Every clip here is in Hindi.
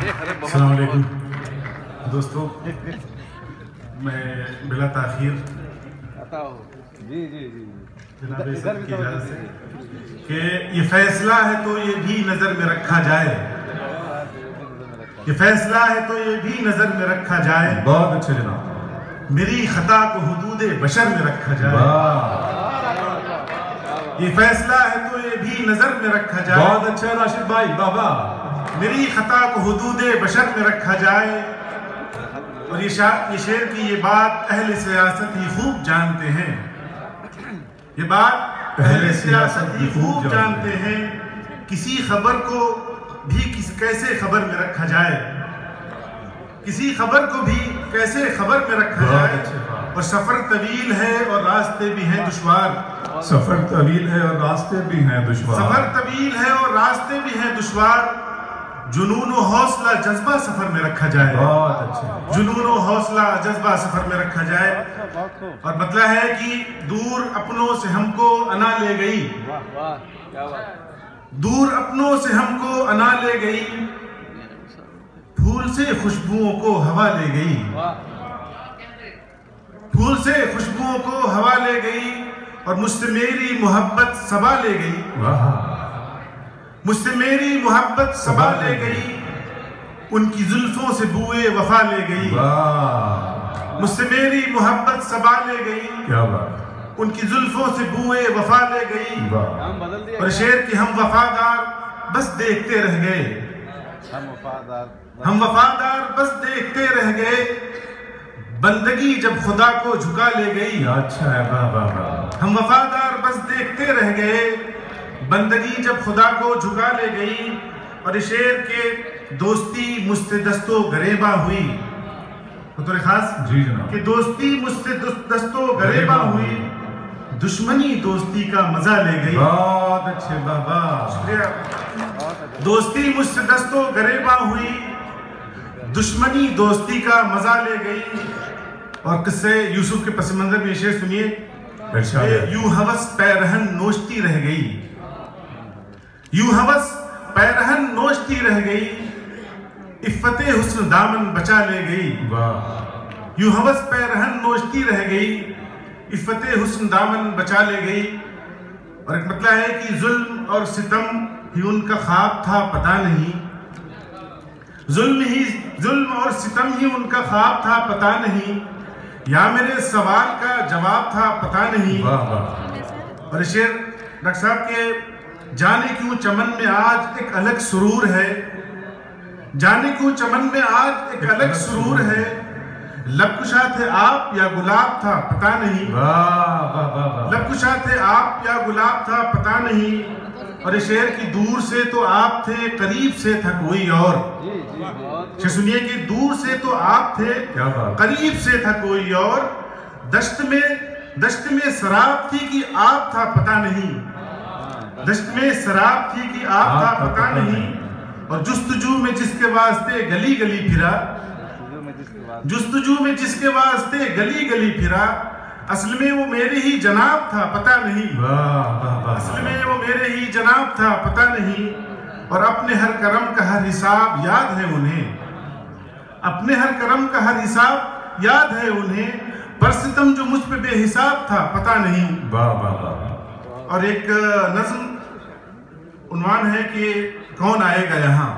अस्सलाम वालेकुम दोस्तों, मैं बिला ताखीर जनाब सर की इजाज़त से कि ये फैसला है तो ये भी नज़र में रखा जाए, ये फैसला है तो ये भी नज़र में रखा जाए। बहुत अच्छे जनाब। मेरी खता को हुदूदे बशर में रखा जाए। ये फैसला है तो ये भी नज़र में रखा जाए। बहुत अच्छा राशिद भाई, बाबा। मेरी खता को हुदूदे बशर में रखा जाए। और ये शेर की ये बात अहले सियासत ही खूब जानते हैं, ये बात अहले सियासत ही खूब जानते हैं। किसी खबर को भी कैसे खबर में रखा जाए, किसी खबर को भी कैसे खबर में रखा जाए। और सफर तवील है और रास्ते भी हैं दुश्वार। सफर तवील है और रास्ते भी हैं दुश्वार। सफर तवील है और रास्ते भी हैं दुश्वार। जुनून और हौसला जज्बा सफर में रखा जाए। बहुत अच्छे। जुनून और हौसला जज्बा सफर में रखा जाए। और मतलब है कि दूर अपनों से हमको अना ले गई, दूर अपनों से हमको अना ले गई, फूल से खुशबुओं को हवा ले गई, फूल से खुशबुओं को हवा ले गई। और मुझसे मेरी मोहब्बत सबा ले गई, मुझसे मेरी मोहब्बत सबा ले गई। उनकी जुल्फों से बुए वफा ले गई, मुझसे मेरी मोहब्बत सबा ले गई। क्या बात। उनकी जुल्फों से बुए वफा ले गई। और शेर की हम वफादार बस देखते रह गए, हम वफादार बस देखते रह गए। बंदगी जब खुदा को झुका ले गई। अच्छा है, वाह वाह वाह। हम वफादार बस देखते रह गए, बंदगी जब खुदा को झुका ले गई। और शेर के दोस्ती मुझसे दस्तो गरेबा हुई, बतौर खास जी जनाब, कि दोस्ती मुझसे दस्तो गरेबा हुई, दुश्मनी दोस्ती का मजा ले गई। बहुत अच्छे बाबा, शुक्रिया। दोस्ती मुझसे दस्तो गरेबा हुई, दुश्मनी दोस्ती का मजा ले गई। और किस्से यूसुफ के पस मंजर में शेर सुनिए। यूं हवस पैरहन नोचती रह गई, यूं हवस पैरहन नोचती रह गई, इफ्फते हुस्न दामन बचा ले गई। वाह। यूं हवस पैरहन नोचती रह गई, इफ्फते हुस्न दामन बचा ले गई। और एक मतलब है कि जुल्म और सितम ही उनका ख्वाब था पता नहीं, जुल्म और सितम ही उनका ख्वाब था पता नहीं, या मेरे सवाल का जवाब था पता नहीं। और शेर डॉक्टर साहब के जाने क्यों चमन में आज एक अलग सुरूर है, जाने क्यों चमन में आज एक अलग सुरूर है। लबकुशा थे आप या गुलाब था पता नहीं, लबकुशा थे आप या गुलाब था पता नहीं। और शेर की दूर से तो आप थे, करीब से था कोई और। सुनिए कि दूर से तो आप थे, करीब से था कोई और। दश्त में शराब थी कि आप था पता नहीं, दश्त में शराब थी कि आप था पता नहीं। और जुस्तजू में जिसके वास्ते गली गली फिरा, जुस्तजू में जिसके वास्ते गली गली फिरा, असल में वो मेरे ही जनाब था पता नहीं, असल में वो मेरे ही जनाब था पता नहीं। और अपने हर कर्म का हर हिसाब याद है उन्हें, अपने हर कर्म का हर हिसाब याद है उन्हें। पर सितम जो मुझ पे बेहिसाब था पता नहीं। और एक नज़्म उन्वान है कि कौन आएगा यहाँ।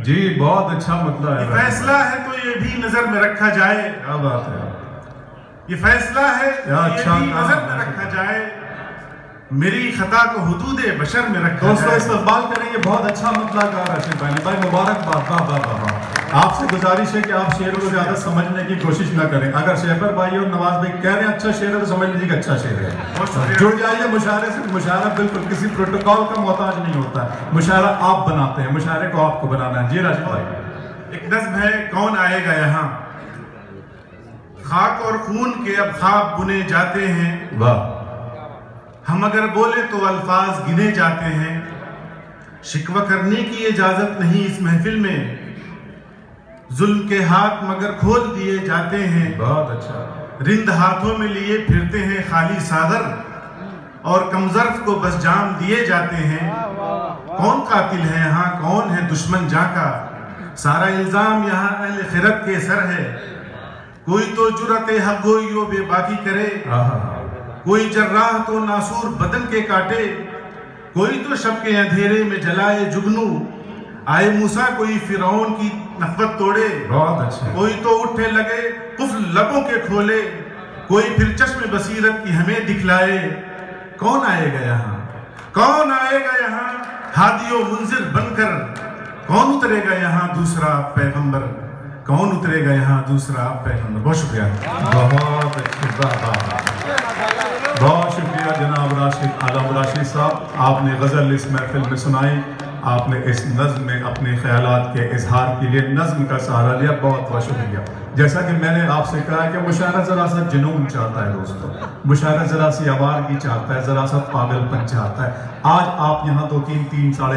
जी बहुत अच्छा मतलब है। फैसला है तो ये भी नजर में रखा जाए। क्या बात है। ये फैसला है तो अच्छा ये भी नजर में रखा जाए। मेरी खता को हुदूदे बशर में रखा दोस्तों इस्तकबाल करेंगे। बहुत अच्छा मतलब कहा राशिद भाई ने। भाई मुबारकबाद। वाह वाह वाह। आपसे गुजारिश है कि आप शेर को ज्यादा समझने की कोशिश ना करें। अगर शहबर भाई और नवाज भाई कह रहे हैं अच्छा शेर है तो समझ लीजिए अच्छा शेर है। जुड़ जाइए मुशायरे से। मुशायरा बिल्कुल किसी प्रोटोकॉल का मोहताज नहीं होता है। मुशायरा आप बनाते हैं, मुशायरे को आपको बनाना है। जी राशिद भाई। एक नज़्म है कौन आएगा यहाँ। खाक और खून के अब ख्वाब बुने जाते हैं, वाह। हम अगर बोले तो अल्फाज गिने जाते हैं। शिकवा करने की इजाजत नहीं इस महफिल में, जुल्म के हाथ मगर खोल दिए जाते हैं। बहुत अच्छा। रिंद हाथों में लिए फिरते हैं खाली सागर, और कमजर्फ को बस जाम दिए जाते हैं। कौन कातिल है यहाँ, कौन है दुश्मन जहाँ का, सारा इल्जाम यहाँ अहले खिरत के सर है। कोई तो जुरते हक गोइयो बेबाकी करे, कोई जर्राह तो नासूर बदन के काटे, कोई तो शब के अंधेरे में जलाए जुगनू, आए मूसा कोई फिरौन की नफरत तोड़े। बहुत अच्छा। कोई तो उठे लगे कुफ्र लबों के खोले, कोई फिर चश्मे बसीरत की हमें दिखलाए। कौन आएगा यहाँ, कौन आएगा यहाँ हादियो मुंजिर बनकर, कौन उतरेगा यहाँ दूसरा पैगंबर, कौन उतरेगा यहाँ दूसरा पैगंबर। बहुत शुक्रिया। बहुत अच्छी बात, बहुत शुक्रिया जनाब राशिद आलम राशिद साहब। आपने गज़ल इस महफिल में सुनाई, आपने इस नज़्म में अपने ख्यालात के इजहार के लिए नज़्म का सहारा लिया। बहुत बहुत शुक्रिया। जैसा कि मैंने आपसे कहा कि मुशायरा ज़रा सा जुनून चाहता है दोस्तों, मुशायरा ज़रा सी आवारगी चाहता है, ज़रा सा पागलपन चाहता है। आज आप यहाँ 2 3 3 साढ़े